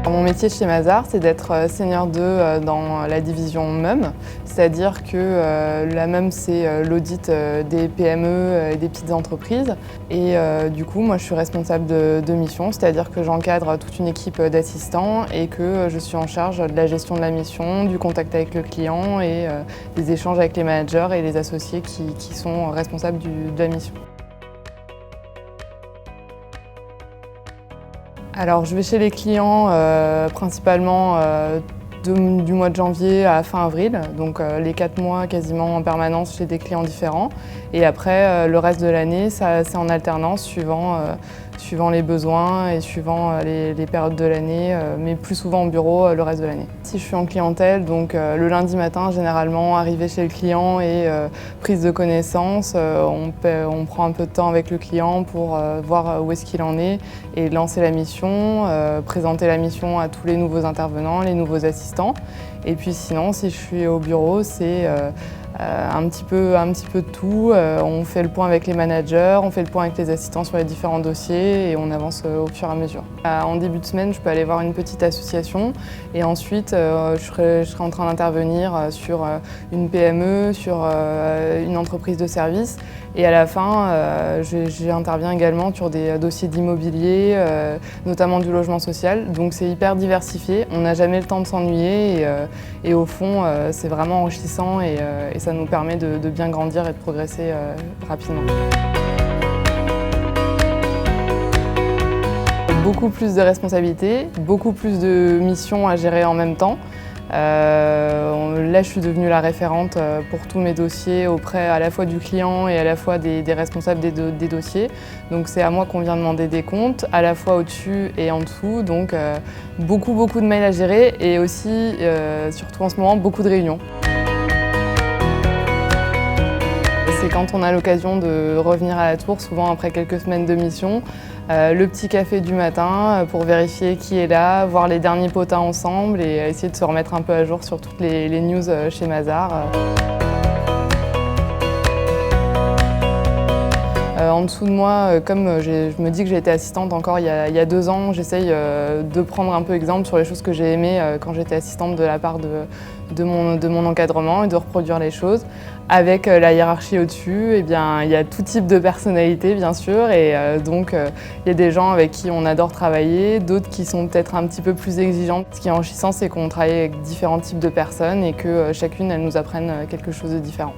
Mon métier chez Mazars, c'est d'être senior 2 dans la division MEUM, c'est-à-dire que la MEUM, c'est l'audit des PME et des petites entreprises. Et du coup, moi, je suis responsable de mission, c'est-à-dire que j'encadre toute une équipe d'assistants et que je suis en charge de la gestion de la mission, du contact avec le client et des échanges avec les managers et les associés qui sont responsables de la mission. Alors, je vais chez les clients principalement du mois de janvier à fin avril, donc les 4 mois quasiment en permanence chez des clients différents. Et après, le reste de l'année, c'est en alternance suivant les besoins et suivant les périodes de l'année, mais plus souvent au bureau le reste de l'année. Si je suis en clientèle, donc le lundi matin, généralement, arriver chez le client et prise de connaissance, on prend un peu de temps avec le client pour voir où est-ce qu'il en est et lancer la mission, présenter la mission à tous les nouveaux intervenants, les nouveaux assistants. Et puis sinon, si je suis au bureau, c'est un petit peu de tout. On fait le point avec les managers, on fait le point avec les assistants sur les différents dossiers et on avance au fur et à mesure. En début de semaine, je peux aller voir une petite association et ensuite je serai en train d'intervenir sur une PME, sur une entreprise de service et à la fin, j'interviens également sur des dossiers d'immobilier, notamment du logement social. Donc c'est hyper diversifié, on n'a jamais le temps de s'ennuyer et au fond, c'est vraiment enrichissant et ça nous permet de bien grandir et de progresser rapidement. Beaucoup plus de responsabilités, beaucoup plus de missions à gérer en même temps. Là, je suis devenue la référente pour tous mes dossiers auprès à la fois du client et à la fois des responsables des dossiers. Donc c'est à moi qu'on vient demander des comptes, à la fois au-dessus et en dessous. Donc beaucoup de mails à gérer et aussi, surtout en ce moment, beaucoup de réunions. C'est quand on a l'occasion de revenir à la tour, souvent après quelques semaines de mission, le petit café du matin pour vérifier qui est là, voir les derniers potins ensemble et essayer de se remettre un peu à jour sur toutes les news chez Mazars. En dessous de moi, comme je me dis que j'ai été assistante encore il y a 2 ans, j'essaye de prendre un peu exemple sur les choses que j'ai aimées quand j'étais assistante de la part de mon encadrement et de reproduire les choses. Avec la hiérarchie au-dessus, eh bien, il y a tout type de personnalités bien sûr et donc il y a des gens avec qui on adore travailler, d'autres qui sont peut-être un petit peu plus exigeantes. Ce qui est enrichissant, c'est qu'on travaille avec différents types de personnes et que chacune, elle nous apprenne quelque chose de différent.